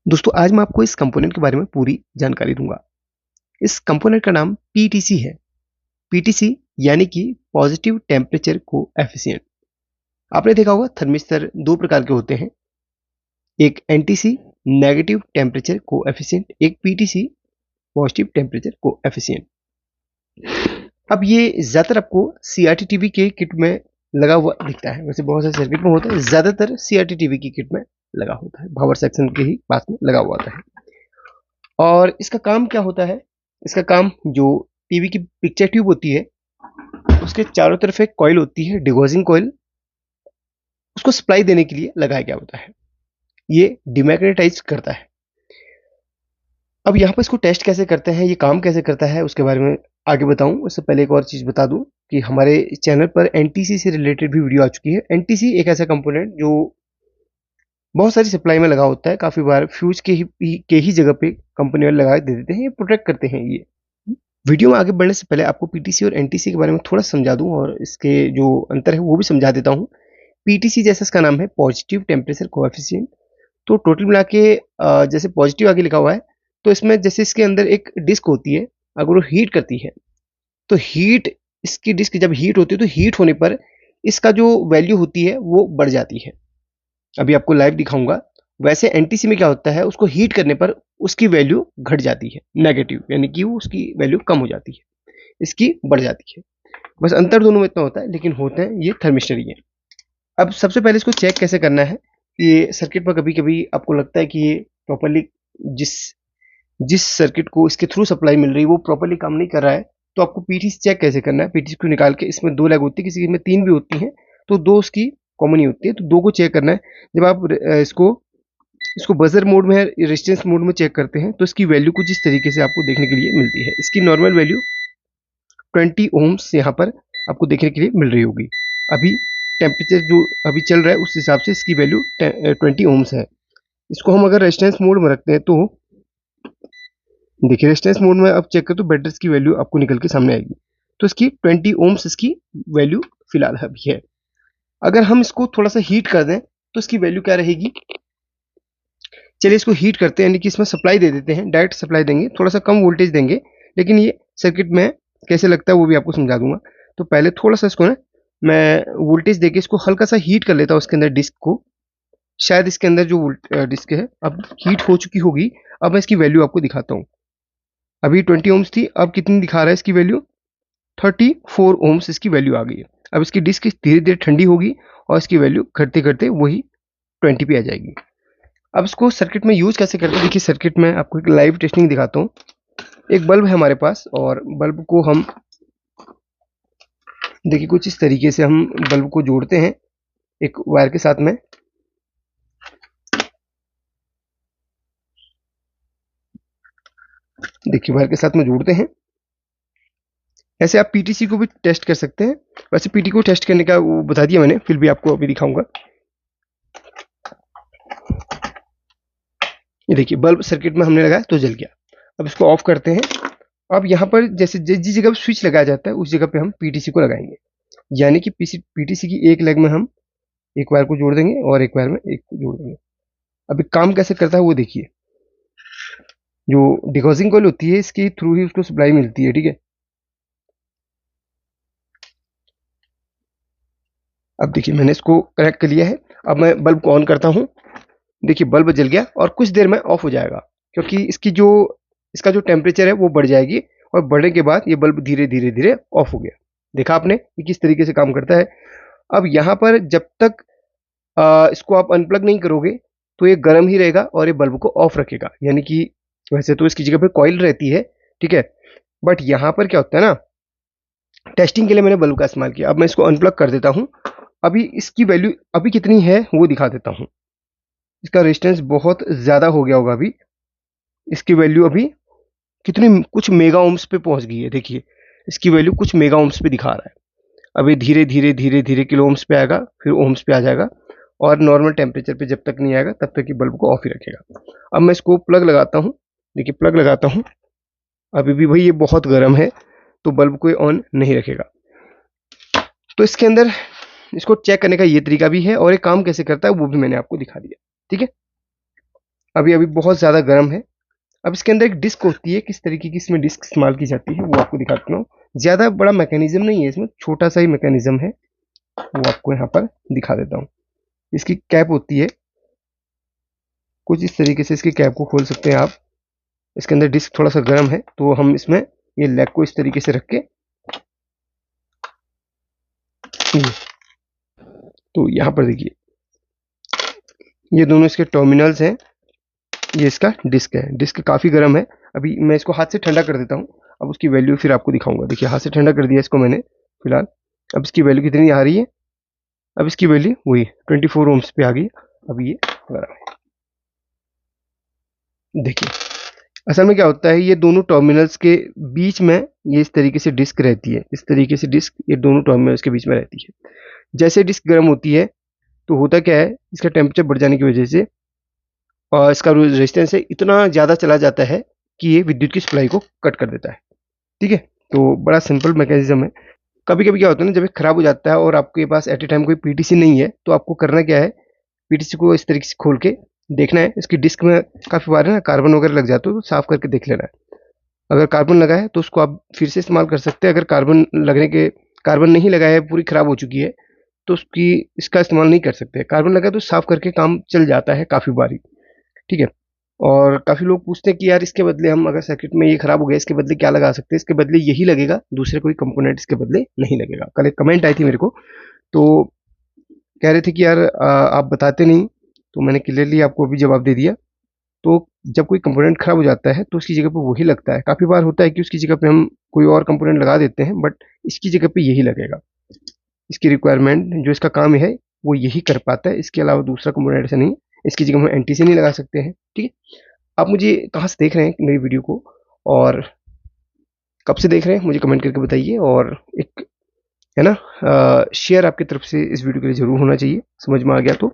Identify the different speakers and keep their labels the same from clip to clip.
Speaker 1: दोस्तों आज मैं आपको इस कंपोनेंट के बारे में पूरी जानकारी दूंगा। इस कंपोनेंट का नाम पीटीसी है। पीटीसी यानी कि पॉजिटिव टेम्परेचर कोएफिशिएंट। आपने देखा होगा थर्मिस्टर दो प्रकार के होते हैं, एक एनटीसी नेगेटिव टेम्परेचर कोएफिशिएंट, एक पीटीसी पॉजिटिव टेम्परेचर कोएफिशिएंट। अब ये ज्यादातर आपको सीआरटी टीवी के किट में लगा हुआ दिखता है। वैसे बहुत सारे सर्किट में होता है, ज्यादातर सीआरटी टीवी की किट में लगा होता है, पावर सेक्शन के ही पास में लगा हुआ होता है। और इसका काम क्या होता है? इसका काम, जो टीवी की पिक्चर ट्यूब होती है उसके चारों तरफ एक कॉइल होती है, डिगोजिंग कॉइल, उसको सप्लाई देने के लिए लगाया गया होता है। ये डिमैग्नेटाइज करता है। अब यहाँ पर इसको टेस्ट कैसे करते हैं, ये काम कैसे करता है, उसके बारे में आगे बताऊं उससे पहले एक और चीज बता दूं कि हमारे चैनल पर एनटीसी से रिलेटेड भी वीडियो आ चुकी है। एनटीसी एक ऐसा कंपोनेंट जो बहुत सारी सप्लाई में लगा होता है, काफी बार फ्यूज के ही जगह पे कंपनी वाले लगा दे देते हैं, ये प्रोटेक्ट करते हैं। ये वीडियो में आगे बढ़ने से पहले आपको पीटीसी और एनटीसी के बारे में थोड़ा समझा दूं और इसके जो अंतर है वो भी समझा देता हूं। पीटीसी जैसा इसका नाम है, पॉजिटिव टेम्परेचर कोएफिशिएंट। तो टोटल मिला के जैसे पॉजिटिव आगे लिखा हुआ है, तो इसमें जैसे इसके अंदर एक डिस्क होती है, अगर वो हीट करती है तो हीट, इसकी डिस्क जब हीट होती है तो हीट होने पर इसका जो वैल्यू होती है वो बढ़ जाती है। अभी आपको लाइव दिखाऊंगा। वैसे एनटीसी में क्या होता है, उसको हीट करने पर उसकी वैल्यू घट जाती है, नेगेटिव, यानी कि उसकी वैल्यू कम हो जाती है, इसकी बढ़ जाती है। बस अंतर दोनों में इतना होता है, लेकिन होते हैं ये थर्मिस्टर ही है। अब सबसे पहले इसको चेक कैसे करना है। ये सर्किट पर कभी कभी आपको लगता है कि ये प्रॉपरली जिस जिस सर्किट को इसके थ्रू सप्लाई मिल रही है वो प्रॉपरली काम नहीं कर रहा है, तो आपको पीटीसी चेक कैसे करना है। पीटीसी को निकाल के, इसमें दो लैग होती है, किसी में तीन भी होती है, तो दो उसकी कॉमन ही होती है, तो दो को चेक करना है। जब आप इसको इसको बजर मोड में, रेजिस्टेंस मोड में चेक करते हैं तो इसकी वैल्यू कुछ इस तरीके से आपको देखने के लिए मिलती है। इसकी नॉर्मल वैल्यू 20 ओम्स यहाँ पर आपको देखने के लिए मिल रही होगी। अभी टेम्परेचर जो अभी चल रहा है उस हिसाब से इसकी वैल्यू 20 ओम्स है। इसको हम अगर रेजिस्टेंस मोड में रखते हैं तो देखिए, रेजिस्टेंस मोड में अब चेक करें तो बैटरीज की वैल्यू आपको निकल के सामने आएगी। तो इसकी 20 ओम्स इसकी वैल्यू फिलहाल अभी है। अगर हम इसको थोड़ा सा हीट कर दें तो इसकी वैल्यू क्या रहेगी। चलिए इसको हीट करते हैं, यानी कि इसमें सप्लाई दे देते हैं, डायरेक्ट सप्लाई देंगे, थोड़ा सा कम वोल्टेज देंगे, लेकिन ये सर्किट में कैसे लगता है वो भी आपको समझा दूंगा। तो पहले थोड़ा सा इसको ना मैं वोल्टेज देके इसको हल्का सा हीट कर लेता हूँ इसके अंदर डिस्क को। शायद इसके अंदर जो डिस्क है अब हीट हो चुकी होगी। अब मैं इसकी वैल्यू आपको दिखाता हूँ। अभी 20 ओम्स थी, अब कितनी दिखा रहा है इसकी वैल्यू, 34 ओम्स इसकी वैल्यू आ गई है। अब इसकी डिस्क धीरे धीरे ठंडी होगी और इसकी वैल्यू घटते घटते वही 20 पे आ जाएगी। अब इसको सर्किट में यूज कैसे करते हैं, देखिए सर्किट में आपको एक लाइव टेस्टिंग दिखाता हूँ। एक बल्ब है हमारे पास और बल्ब को हम देखिए कुछ इस तरीके से हम बल्ब को जोड़ते हैं एक वायर के साथ में। देखिए वायर के साथ में जोड़ते हैं। ऐसे आप पीटीसी को भी टेस्ट कर सकते हैं। वैसे पीटी को टेस्ट करने का वो बता दिया मैंने, फिर भी आपको अभी दिखाऊंगा। ये देखिए बल्ब सर्किट में हमने लगाया तो जल गया। अब इसको ऑफ करते हैं। अब यहाँ पर जैसे जिस जगह स्विच लगाया जाता है उस जगह पे हम पीटीसी को लगाएंगे, यानी कि पीटीसी की एक लेग में हम एक वायर को जोड़ देंगे और एक वायर में एक को जोड़ देंगे। अभी काम कैसे करता है वो देखिए। जो डिगॉजिंग कॉइल होती है इसके थ्रू ही उसको सप्लाई मिलती है, ठीक है। अब देखिए मैंने इसको कनेक्ट कर लिया है। अब मैं बल्ब को ऑन करता हूँ। देखिए बल्ब जल गया और कुछ देर में ऑफ हो जाएगा, क्योंकि इसका जो टेम्परेचर है वो बढ़ जाएगी और बढ़ने के बाद ये बल्ब धीरे धीरे धीरे ऑफ हो गया। देखा आपने ये किस तरीके से काम करता है। अब यहाँ पर जब तक इसको आप अनप्लग नहीं करोगे तो ये गर्म ही रहेगा और ये बल्ब को ऑफ रखेगा, यानी कि वैसे तो इसकी जगह पे कॉइल रहती है, ठीक है, बट यहाँ पर क्या होता है ना, टेस्टिंग के लिए मैंने बल्ब का इस्तेमाल किया। अब मैं इसको अनप्लग कर देता हूँ। अभी इसकी वैल्यू अभी कितनी है वो दिखा देता हूँ। इसका रेजिस्टेंस बहुत ज़्यादा हो गया होगा। अभी इसकी वैल्यू अभी कितनी, कुछ मेगा ओम्स पे पहुंच गई है। देखिए इसकी वैल्यू कुछ मेगा ओम्स पे दिखा रहा है। अभी धीरे धीरे धीरे धीरे किलो ओम्स पे आएगा, फिर ओम्स पे आ जाएगा और नॉर्मल टेम्परेचर पे जब तक नहीं आएगा तब तक ये बल्ब को ऑफ ही रखेगा। अब मैं इसको प्लग लगाता हूँ। देखिए प्लग लगाता हूँ, अभी भी भाई ये बहुत गर्म है तो बल्ब को ऑन नहीं रखेगा। तो इसके अंदर इसको चेक करने का ये तरीका भी है और ये काम कैसे करता है वो भी मैंने आपको दिखा दिया, ठीक है। अभी अभी बहुत ज़्यादा गर्म है। अब इसके अंदर एक डिस्क होती है, किस तरीके की इसमें डिस्क इस्तेमाल की जाती है वो आपको दिखाता हूँ। ज़्यादा बड़ा मैकेनिज्म नहीं है इसमें, छोटा सा ही मैकेनिज्म है, वो आपको यहाँ पर दिखा देता हूँ। इसकी कैप होती है कुछ इस तरीके से, इसकी कैप को खोल सकते हैं आप। इसके अंदर डिस्क थोड़ा सा गर्म है, तो हम इसमें ये लेग को इस तरीके से रख के, तो यहाँ पर देखिए ये दोनों इसके टर्मिनल्स हैं, ये इसका डिस्क है। डिस्क काफ़ी गर्म है, अभी मैं इसको हाथ से ठंडा कर देता हूँ। अब उसकी वैल्यू फिर आपको दिखाऊंगा। देखिए हाथ से ठंडा कर दिया इसको मैंने फिलहाल। अब इसकी वैल्यू कितनी आ रही है, अब इसकी वैल्यू वही 24 ओम्स पे आ गई। अब ये गर्म है। देखिए असल में क्या होता है, ये दोनों टर्मिनल्स के बीच में ये इस तरीके से डिस्क रहती है, इस तरीके से डिस्क ये दोनों टर्मिनल्स के बीच में रहती है। जैसे डिस्क गर्म होती है तो होता क्या है, इसका टेम्परेचर बढ़ जाने की वजह से और इसका रेजिस्टेंस है इतना ज़्यादा चला जाता है कि ये विद्युत की सप्लाई को कट कर देता है। ठीक है, तो बड़ा सिंपल मैकेनिज्म है। कभी कभी क्या होता है ना, जब ये खराब हो जाता है और आपके पास एट ए टाइम कोई पीटीसी नहीं है, तो आपको करना क्या है, पीटीसी को इस तरीके से खोल के देखना है। इसकी डिस्क में काफ़ी बार है ना कार्बन वगैरह लग जाते हो, तो साफ करके देख लेना है। अगर कार्बन लगा है तो उसको आप फिर से इस्तेमाल कर सकते हैं। अगर कार्बन नहीं लगा है, पूरी खराब हो चुकी है, तो उसकी इसका इस्तेमाल नहीं कर सकते। कार्बन लगा है तो साफ करके काम चल जाता है काफ़ी बारी। ठीक है, और काफ़ी लोग पूछते हैं कि यार इसके बदले हम, अगर सर्किट में ये खराब हो गया, इसके बदले क्या लगा सकते हैं। इसके बदले यही लगेगा, दूसरे कोई कंपोनेंट इसके बदले नहीं लगेगा। कल एक कमेंट आई थी मेरे को, तो कह रहे थे कि यार आप बताते नहीं, तो मैंने क्लियरली आपको अभी जवाब दे दिया। तो जब कोई कंपोनेंट खराब हो जाता है तो उसकी जगह पे वही लगता है। काफ़ी बार होता है कि उसकी जगह पे हम कोई और कंपोनेंट लगा देते हैं, बट इसकी जगह पे यही लगेगा। इसकी रिक्वायरमेंट जो इसका काम है वो यही कर पाता है, इसके अलावा दूसरा कंपोनेंट ऐसा नहीं है। इसकी जगह हम एंटी से नहीं लगा सकते हैं। ठीक है, आप मुझे कहाँ से देख रहे हैं मेरी वीडियो को, और कब से देख रहे हैं मुझे कमेंट करके बताइए। और एक है ना शेयर आपकी तरफ से इस वीडियो के लिए ज़रूर होना चाहिए, समझ में आ गया तो।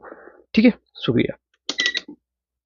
Speaker 1: ठीक है, शुक्रिया।